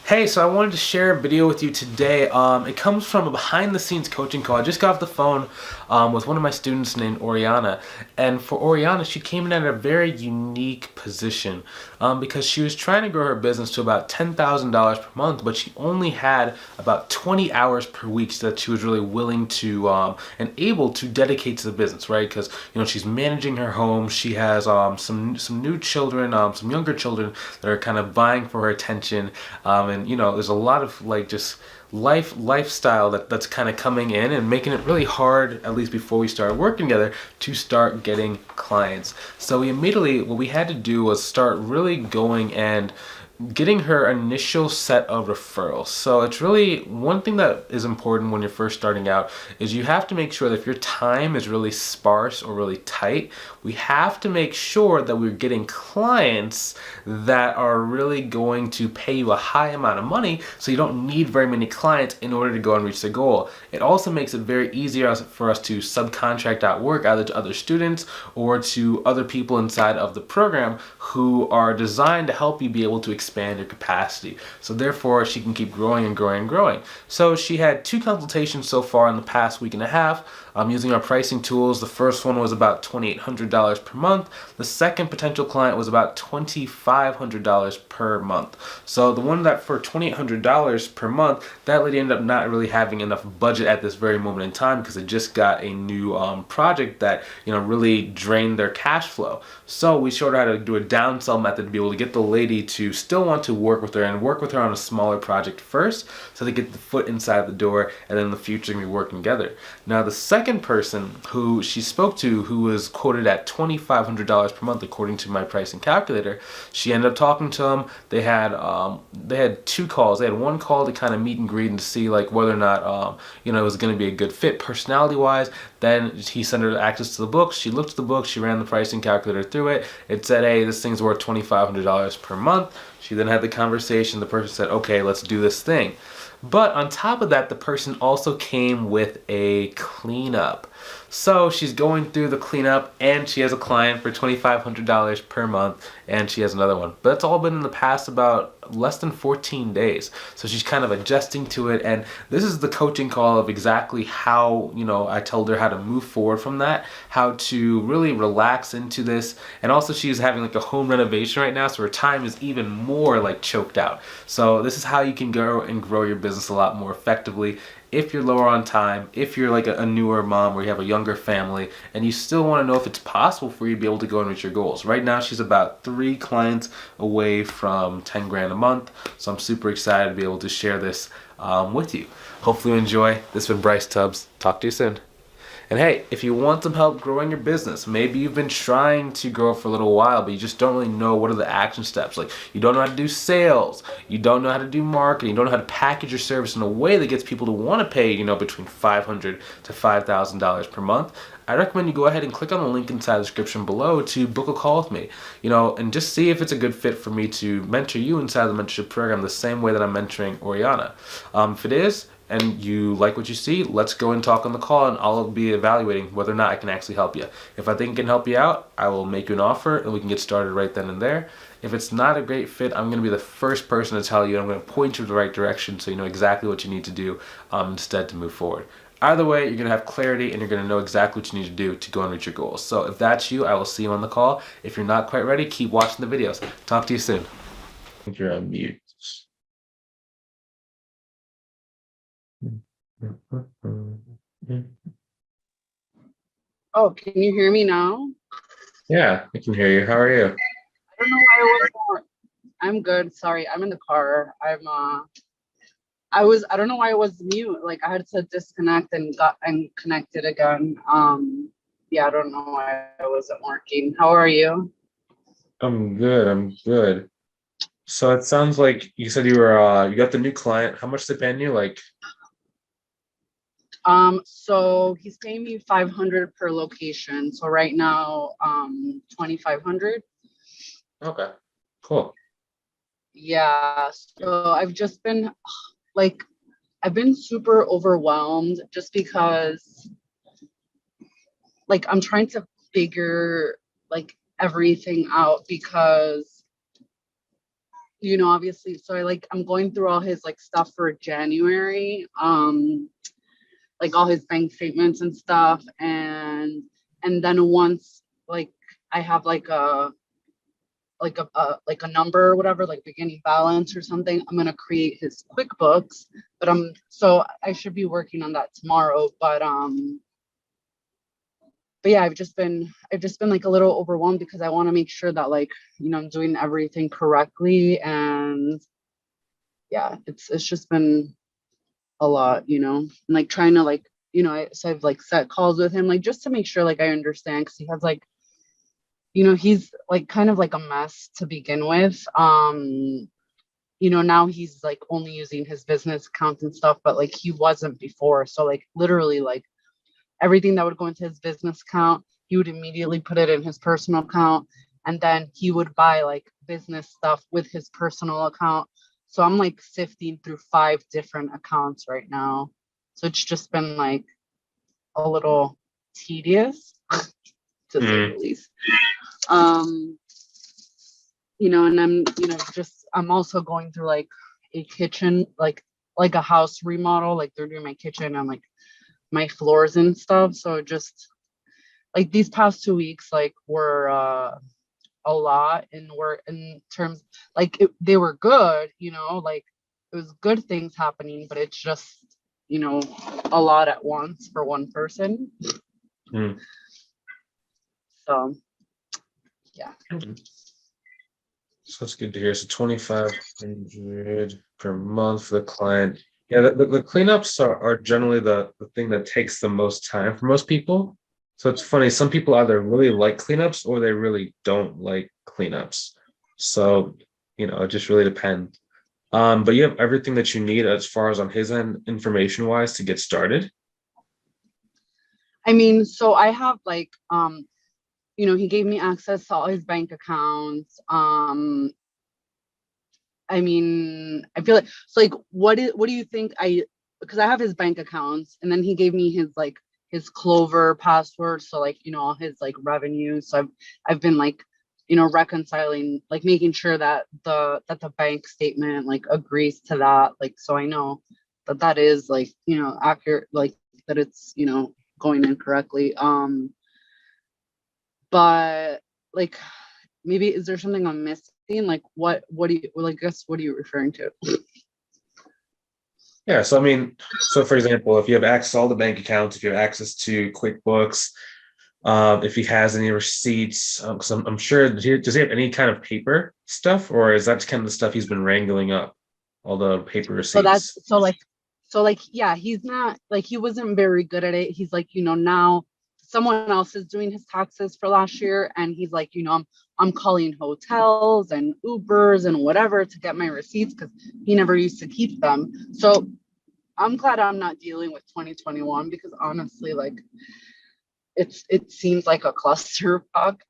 Hey, so I wanted to share a video with you today. It comes from a behind-the-scenes coaching call. I just got off the phone with one of my students named Oriana, and for Oriana, she came in at a very unique position because she was trying to grow her business to about $10,000 per month, but she only had about 20 hours per week that she was really willing to and able to dedicate to the business, right? Because she's managing her home. She has some new children, some younger children that are kind of vying for her attention. And there's a lot of like just lifestyle that's kind of coming in and making it really hard, at least before we started working together, to start getting clients. So we immediately, what we had to do was start really going and getting her initial set of referrals. So it's really one thing that is important when you're first starting out is you have to make sure that if your time is really sparse or really tight, we have to make sure that we're getting clients that are really going to pay you a high amount of money, so you don't need very many clients in order to go and reach the goal. It also makes it very easier for us to subcontract out work either to other students or to other people inside of the program who are designed to help you be able to expand your capacity. So therefore, she can keep growing and growing and growing. So she had 2 consultations so far in the past week and a half. Using our pricing tools. The first one was about $2,800 per month. The second potential client was about $2,500 per month. So the one that for $2,800 per month, that lady ended up not really having enough budget at this very moment in time because they just got a new project that really drained their cash flow. So we showed her how to do a downsell method to be able to get the lady to still want to work with her and work with her on a smaller project first, so they get the foot inside the door, and then in the future we work together. Now the second person who she spoke to, who was quoted at $2,500 per month according to my pricing calculator, she ended up talking to him. They had 2 calls. They had one call to kind of meet and greet and to see like whether or not it was going to be a good fit personality wise. Then he sent her access to the books. She looked at the books. She ran the pricing calculator through it. It said, hey, this thing's worth $2,500 per month. She then had the conversation. The person said, okay, let's do this thing. But on top of that, the person also came with a cleanup. So she's going through the cleanup and she has a client for $2,500 per month, and she has another one. But it's all been in the past about less than 14 days. So she's kind of adjusting to it, and this is the coaching call of exactly how, I told her how to move forward from that, how to really relax into this. And also she's having like a home renovation right now, so her time is even more like choked out. So this is how you can go and grow your business a lot more effectively if you're lower on time, if you're like a newer mom where you have a younger family and you still want to know if it's possible for you to be able to go and reach your goals. Right now she's about 3 clients away from 10 grand a month, so I'm super excited to be able to share this with you. Hopefully you enjoy. This has been Bryce Tubbs. Talk to you soon. And hey, if you want some help growing your business, maybe you've been trying to grow for a little while, but you just don't really know what are the action steps. Like you don't know how to do sales, you don't know how to do marketing, you don't know how to package your service in a way that gets people to want to pay, between $500 to $5,000 per month. I recommend you go ahead and click on the link inside the description below to book a call with me, and just see if it's a good fit for me to mentor you inside the mentorship program the same way that I'm mentoring Oriana. If it is, and you like what you see, let's go and talk on the call, and I'll be evaluating whether or not I can actually help you. If I think I can help you out, I will make you an offer and we can get started right then and there. If it's not a great fit, I'm going to be the first person to tell you. I'm going to point you in the right direction so you know exactly what you need to do instead to move forward. Either way, you're going to have clarity and you're going to know exactly what you need to do to go and reach your goals. So if that's you, I will see you on the call. If you're not quite ready, keep watching the videos. Talk to you soon. I think you're on mute. Oh, can you hear me now? Yeah, I can hear you. How are you? I don't know why I was. I'm good. Sorry, I'm in the car. I don't know why I was mute. Like I had to disconnect and got and connected again. Yeah, I don't know why I wasn't working. How are you? I'm good. I'm good. So it sounds like you said you got the new client. How much they paying you? Like, So he's paying me 500 per location. So right now, 2,500. okay, cool. Yeah. So I've just been like, I've been super overwhelmed just because like I'm trying to figure like everything out because obviously, so I'm going through all his like stuff for January, like all his bank statements and stuff, and then once like I have like a number or whatever, like beginning balance or something, I'm gonna create his QuickBooks. So I should be working on that tomorrow. But yeah, I've just been like a little overwhelmed because I want to make sure that I'm doing everything correctly. And yeah, it's just been a lot, and like trying to so I've like set calls with him, like just to make sure like I understand, because he has like, he's like kind of like a mess to begin with. Now he's like only using his business account and stuff, but like he wasn't before. So like literally like everything that would go into his business account, he would immediately put it in his personal account. And then he would buy like business stuff with his personal account. So I'm like sifting through 5 different accounts right now. So it's just been like a little tedious to say the least. And I'm also going through like a kitchen, like a house remodel, like they're doing my kitchen and like my floors and stuff. So just like these past 2 weeks like were a lot, and were in terms like they were good, like it was good things happening, but it's just a lot at once for one person. So yeah. So that's good to hear. So 2,500 per month for the client. Yeah, the cleanups are generally the thing that takes the most time for most people. So it's funny, some people either really like cleanups or they really don't like cleanups. So, it just really depends. But you have everything that you need as far as on his end, information wise, to get started. I mean, so I have like he gave me access to all his bank accounts. I mean, I feel like, so like what do you think because I have his bank accounts, and then he gave me his Clover password, so like all his like revenue. So I've been like reconciling, like making sure that the bank statement like agrees to that, like so I know that is like accurate, like that it's going in correctly. But like maybe is there something I'm missing? Like what do you, well, I guess what are you referring to? Yeah, so I mean, so for example, if you have access to all the bank accounts, if you have access to QuickBooks, if he has any receipts, because I'm sure, does he have any kind of paper stuff, or is that kind of the stuff he's been wrangling up, all the paper So that's receipts? so yeah, he's not like, he wasn't very good at it. He's like, now someone else is doing his taxes for last year, and he's like, I'm calling hotels and Ubers and whatever to get my receipts because he never used to keep them. So I'm glad I'm not dealing with 2021, because honestly, like it seems like a clusterfuck.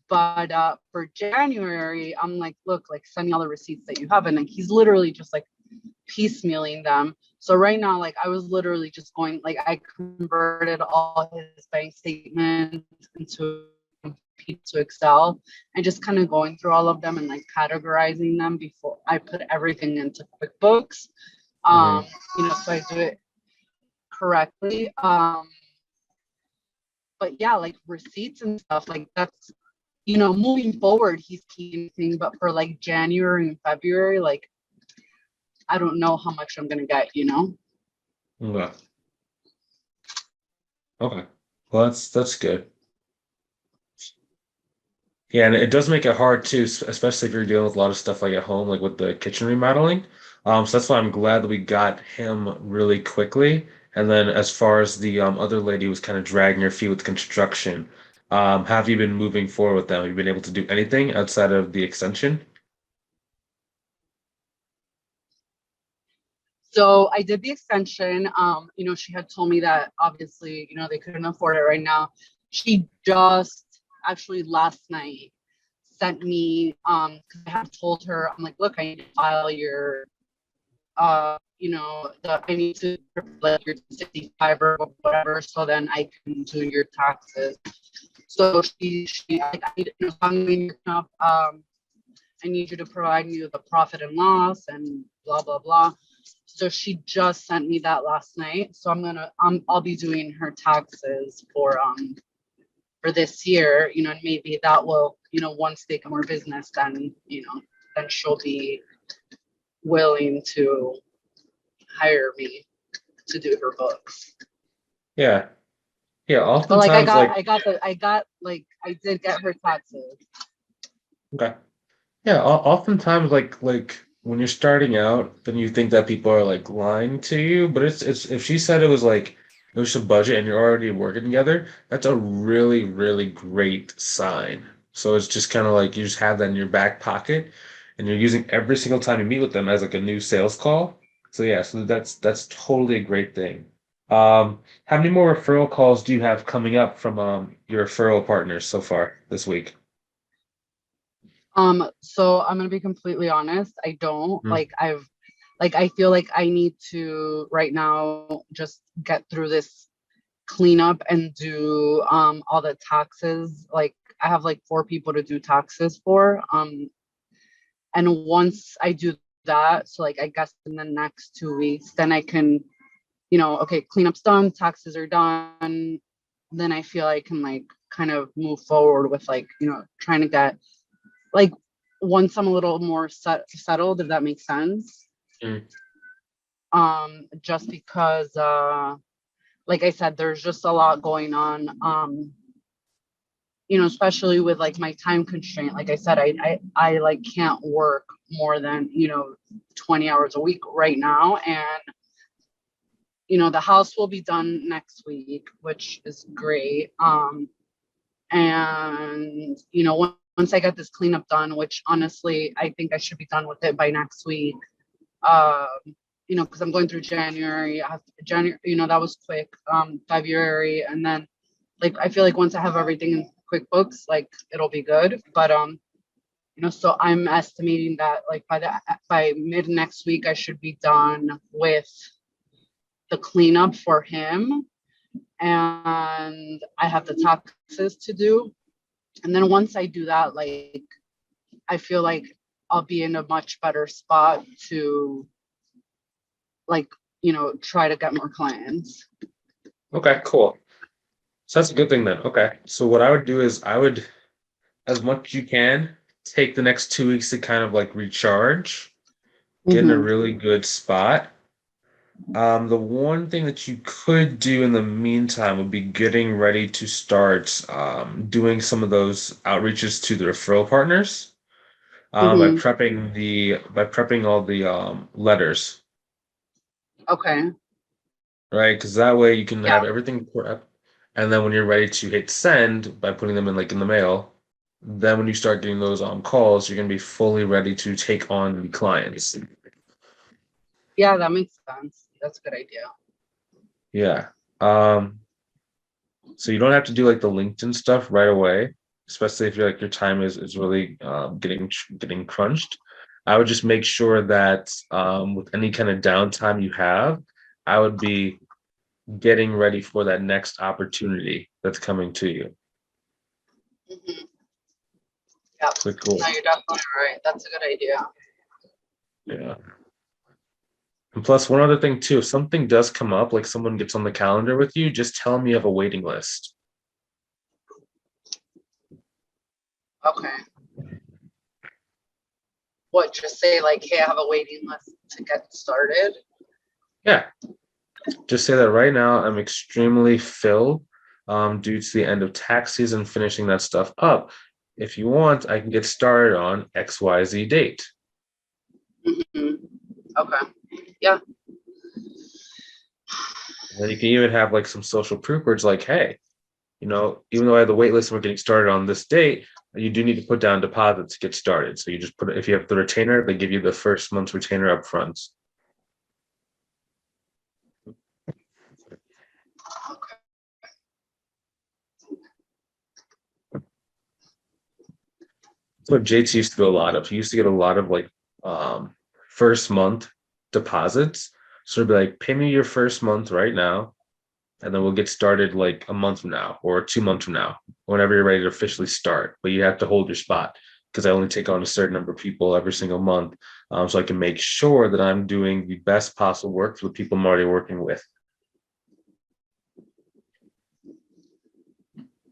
But for January, I'm like, look, like send me all the receipts that you have, and like he's literally just like piecemealing them. So right now, like I was literally just going, like I converted all his bank statements into Excel, and just kind of going through all of them and like categorizing them before I put everything into QuickBooks. Mhm. So I do it correctly. But yeah, like receipts and stuff, like that's moving forward, he's keeping, but for like January and February, like I don't know how much I'm gonna get. Okay. Okay. Well, that's good. Yeah, and it does make it hard too, especially if you're dealing with a lot of stuff like at home, like with the kitchen remodeling. So that's why I'm glad that we got him really quickly. And then as far as the other lady who was kind of dragging her feet with construction, have you been moving forward with them? Have you been able to do anything outside of the extension? So I did the extension. She had told me that obviously, they couldn't afford it right now. She just actually last night sent me, because I have told her, I'm like, look, I need to file your I need to like your 65 or whatever, so then I can do your taxes. So she like, I need to, I'm doing your stuff. I need you to provide me with the profit and loss and blah, blah, blah. So she just sent me that last night. So I'll be doing her taxes for this year, and maybe that will, once they get more business, then, then she'll be willing to hire me to do her books. Yeah. Yeah. But like Oftentimes, I did get her taxes. okay. Yeah. Oftentimes, like when you're starting out, then you think that people are like lying to you. But it's if she said it was a budget and you're already working together, that's a really, really great sign. So it's just kind of like you just have that in your back pocket and you're using every single time you meet with them as like a new sales call. So yeah, so that's totally a great thing. How many more referral calls do you have coming up from your referral partners so far this week? So I'm gonna be completely honest. I don't Mm. I feel like I need to right now just get through this cleanup and do all the taxes. Like I have like 4 people to do taxes for. And once I do that, so like I guess in the next 2 weeks, then I can, okay, cleanup's done, taxes are done. Then I feel I can like kind of move forward with like, trying to get like once I'm a little more settled, if that makes sense. Mm. Just because like I said, there's just a lot going on. Especially with like my time constraint. Like I said, I like can't work more than 20 hours a week right now. And the house will be done next week, which is great. And once I get this cleanup done, which honestly I think I should be done with it by next week. Because I'm going through January. I have January, that was quick. February, and then like I feel like once I have everything in QuickBooks, like it'll be good. But so I'm estimating that like by mid next week I should be done with the cleanup for him, and I have the taxes to do. And then once I do that, like I feel like I'll be in a much better spot to like try to get more clients. Okay, cool. So that's a good thing then. Okay. So what I would do is as much as you can, take the next 2 weeks to kind of like recharge, get in a Mm-hmm. really good spot. The one thing that you could do in the meantime would be getting ready to start doing some of those outreaches to the referral partners Mm-hmm. by prepping all the letters, Okay. right? Because that way you can Yeah. have everything prepped, and then when you're ready to hit send by putting them in like in the mail, then when you start getting those calls, you're gonna be fully ready to take on the clients. Yeah, that makes sense. That's a good idea. Yeah. Um, So you don't have to do like the LinkedIn stuff right away, especially if you're like your time is really getting crunched. I would just make sure that with any kind of downtime you have, I would be getting ready for that next opportunity that's coming to you. Mm-hmm. Yeah. So cool. No, you're definitely right. That's a good idea. Yeah. And plus, one other thing too, if something does come up, like someone gets on the calendar with you, just tell them you have a waiting list. Okay. What, just say like, hey, I have a waiting list to get started? Yeah. Just say that right now I'm extremely filled due to the end of tax season, finishing that stuff up. If you want, I can get started on XYZ date. Mm-hmm. Okay. Yeah. And then you can even have like some social proof where it's like, hey, even though I have the wait list and we're getting started on this date, you do need to put down deposits to get started. So you just put it, if you have the retainer, they give you the first month's retainer up front. Okay. That's what JT used to do a lot of. He used to get a lot of like first month deposits. So it'd be like, pay me your first month right now, and then we'll get started like a month from now or 2 months from now, whenever you're ready to officially start. But you have to hold your spot. because I only take on a certain number of people every single month. So I can make sure that I'm doing the best possible work for the people I'm already working with.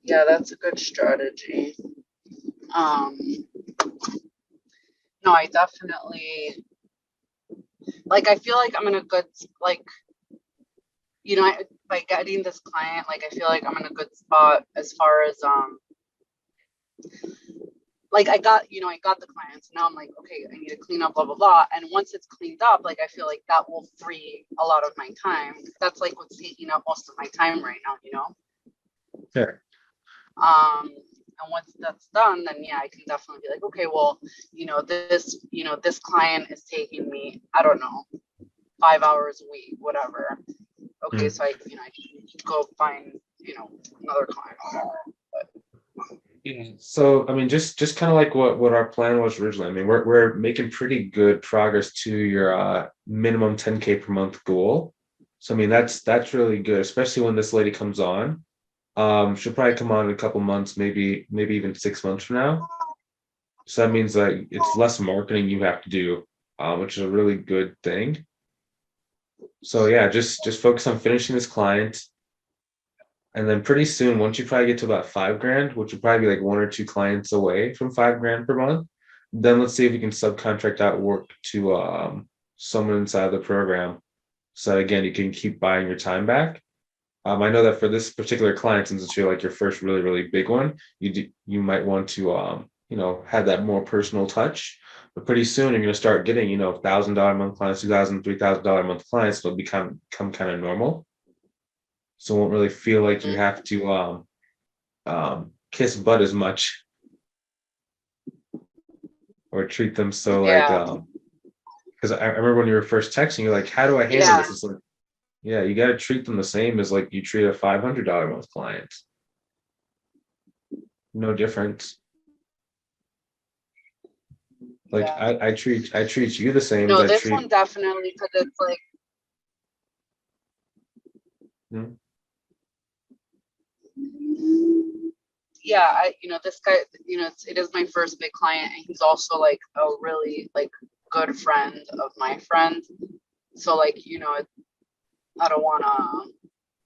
Yeah, that's a good strategy. Um, no, I definitely like, I feel like I'm in a good, like, by getting this client, like, I feel like I'm in a good spot as far as, like, I got the clients. Now I'm like, okay, I need to clean up, blah, blah, blah. And once it's cleaned up, like, I feel like that will free a lot of my time. That's like what's taking up most of my time right now. Sure. And once that's done, then yeah, I can definitely be like, okay, well, this client is taking me, I don't know, 5 hours a week, whatever. Okay, Mm. so I can go find, another client or whatever. Yeah. So I mean, just kind of like what our plan was originally. I mean, we're making pretty good progress to your minimum 10K per month goal. So I mean, that's really good, especially when this lady comes on. She'll probably come on in a couple months, maybe even 6 months from now. So that means that it's less marketing you have to do, which is a really good thing. So yeah, just focus on finishing this client, and then pretty soon, once you probably get to about 5 grand, which would probably be like 1 or 2 clients away from 5 grand per month, then let's see if we can subcontract out work to someone inside the program. So again, you can keep buying your time back. I know that for this particular client, since it's your like your first really big one, you might want to have that more personal touch. But pretty soon you're going to start getting $1,000 a month clients, 2,000, $3,000 a month clients. It'll become kind of normal. So it won't really feel like you have to kiss butt as much or treat them so like Yeah, because I remember when you were first texting, you're like, how do I handle yeah, this? It's like, yeah, you got to treat them the same as like you treat a $500 a month client. No difference. Like yeah. I treat you the same as No, I this one treat. definitely, because it's like, Hmm. yeah, this guy, it is my first big client, and he's also like a really like good friend of my friend. So like, I don't want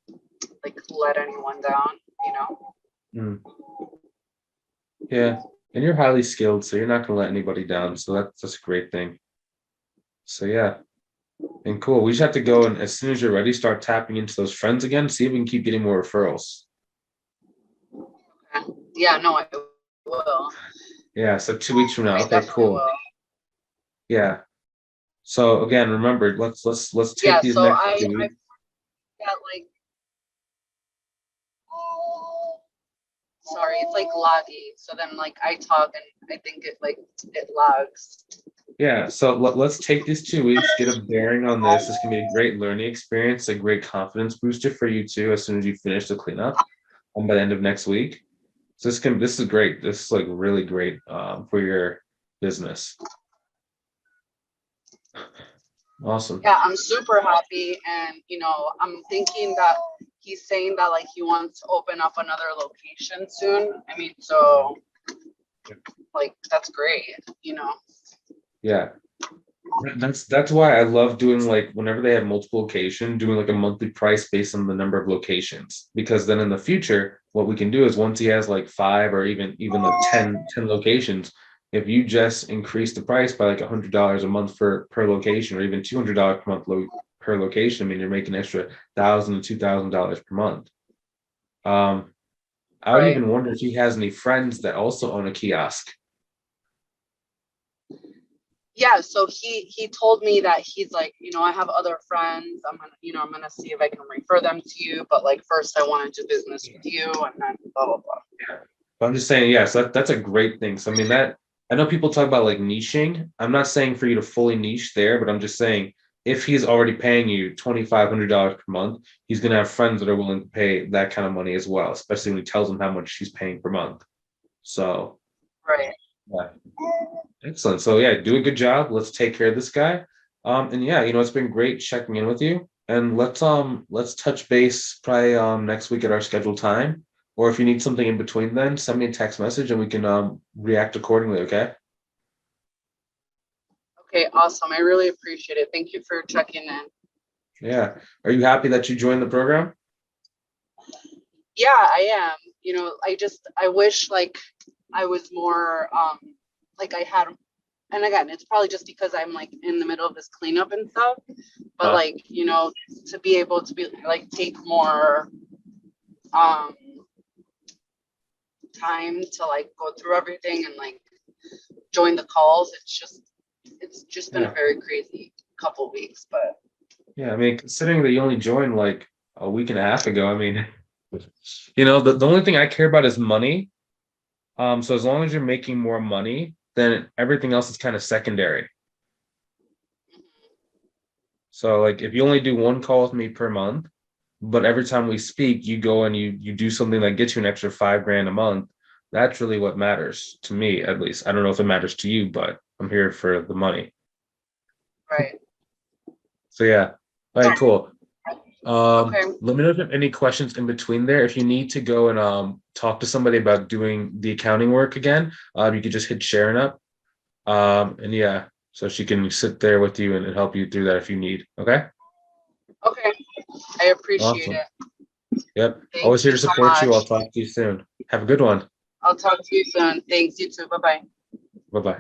to like let anyone down. Mm. Yeah, and you're highly skilled, so you're not gonna let anybody down. So that's a great thing. So yeah, and cool. We just have to go, and as soon as you're ready, start tapping into those friends again. See if we can keep getting more referrals. Yeah, no, I will. Yeah. So 2 weeks from now. I Okay. definitely Cool. will. Yeah. So again, remember, let's take Yeah, these so next I 2 weeks. got like, sorry, it's like laggy. So then like I talk and I think it lags. Yeah. So let's take these 2 weeks, get a bearing on this. This can be a great learning experience, a great confidence booster for you too. As soon as you finish the cleanup, by the end of next week. So this is great. This is like really great for your business. Awesome. Yeah, I'm super happy, and I'm thinking that he's saying that like he wants to open up another location soon. I mean, so like that's great. Yeah. That's why I love doing like whenever they have multiple locations, doing like a monthly price based on the number of locations. Because then in the future, what we can do is once he has like five or even like 10 locations, if you just increase the price by like $100 a month for per location, or even $200 per month per location, I mean you're making extra $1,000 to $2,000 per month. Um, I would Right. even wonder if he has any friends that also own a kiosk. Yeah, so he told me that he's like, I have other friends. I'm gonna see if I can refer them to you, but like first I want to do business with you, and then blah blah blah. Yeah. But I'm just saying, yes, that's a great thing. So I mean that I know people talk about like niching. I'm not saying for you to fully niche there, but I'm just saying if he's already paying you $2,500 per month, he's gonna have friends that are willing to pay that kind of money as well, especially when he tells them how much he's paying per month. So Right. yeah, excellent. So yeah, do a good job. Let's take care of this guy. And yeah, it's been great checking in with you. And let's touch base probably next week at our scheduled time. Or if you need something in between then, send me a text message and we can react accordingly, okay? Okay, awesome. I really appreciate it. Thank you for checking in. Yeah. Are you happy that you joined the program? Yeah, I am. I wish like I was more like I had, and again, it's probably just because I'm like in the middle of this cleanup and stuff, but like, to be able to be like take more time to like go through everything and like join the calls. It's just been a Yeah. very crazy couple weeks, but Yeah. I mean, considering that you only joined like a week and a half ago, I mean, the only thing I care about is money. So as long as you're making more money, then everything else is kind of secondary. So like if you only do one call with me per month, but every time we speak, you go and you do something that gets you an extra 5 grand a month, that's really what matters to me, at least. I don't know if it matters to you, but I'm here for the money. right. So yeah. All right, cool. Okay. Let me know if you have any questions in between there. If you need to go and talk to somebody about doing the accounting work again, you could just hit sharing up. And yeah, so she can sit there with you and help you through that if you need. Okay. Okay. I appreciate Awesome. it. Yep. Thank Always here you to so support you. I'll much. talk to you soon. Have a good one. I'll talk to you soon. Thanks, you too. Bye bye. Bye bye.